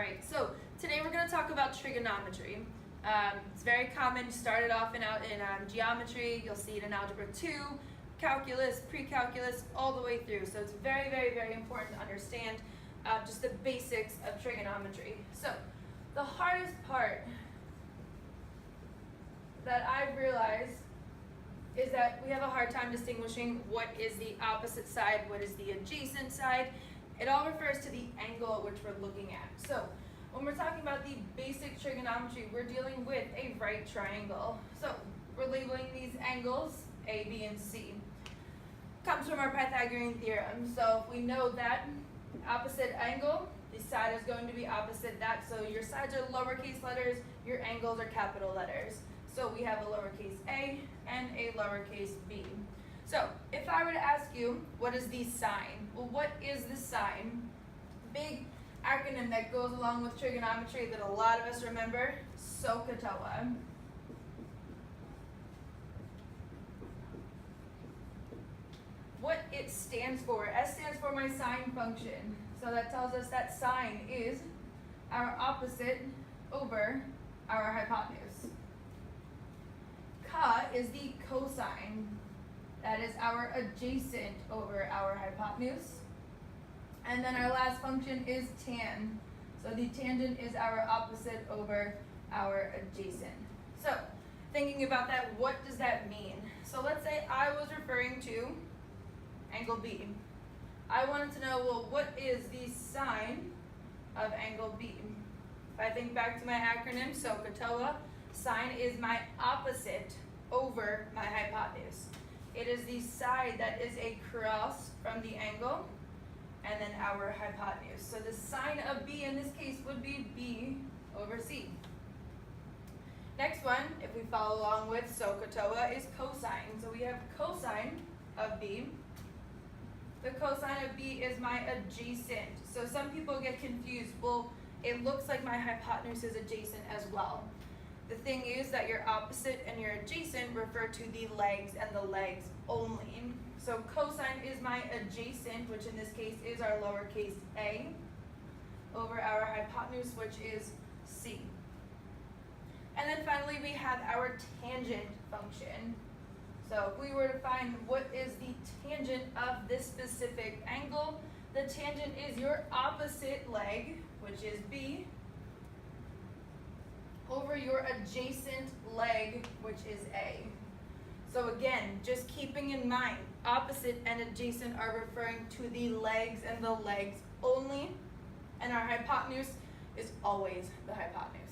Alright, so today we're going to talk about trigonometry. It's very common, started off in geometry, you'll see it in Algebra 2, calculus, pre-calculus, all the way through. So it's very, very, very important to understand just the basics of trigonometry. So the hardest part that I've realized is that we have a hard time distinguishing what is the opposite side, what is the adjacent side. It all refers to the angle at which we're looking at. So when we're talking about the basic trigonometry, we're dealing with a right triangle. So we're labeling these angles A, B, and C. Comes from our Pythagorean theorem. So if we know that opposite angle, the side is going to be opposite that. So your sides are lowercase letters, your angles are capital letters. So we have a lowercase a and a lowercase b. So if I were to ask you, what is the sine? Well, what is the sine? Big acronym that goes along with trigonometry that a lot of us remember, SOHCAHTOA. What it stands for, S stands for my sine function. So that tells us that sine is our opposite over our hypotenuse. Ca is the cosine. That is our adjacent over our hypotenuse. And then our last function is tan. So the tangent is our opposite over our adjacent. So thinking about that, what does that mean? So let's say I was referring to angle B. I wanted to know, well, what is the sine of angle B? If I think back to my acronym, SOHCAHTOA, sine is my opposite over my hypotenuse. It is the side that is across from the angle and then our hypotenuse. So the sine of B in this case would be B over C. Next one, if we follow along with SOHCAHTOA, is cosine. So we have cosine of B. The cosine of B is my adjacent. So some people get confused. Well, it looks like my hypotenuse is adjacent as well. The thing is that your opposite and your adjacent refer to the legs and the legs only. So cosine is my adjacent, which in this case is our lowercase a, over our hypotenuse, which is C. And then finally we have our tangent function. So if we were to find what is the tangent of this specific angle, the tangent is your opposite leg, which is B, over your adjacent leg, which is A. So again, just keeping in mind, opposite and adjacent are referring to the legs and the legs only, and our hypotenuse is always the hypotenuse.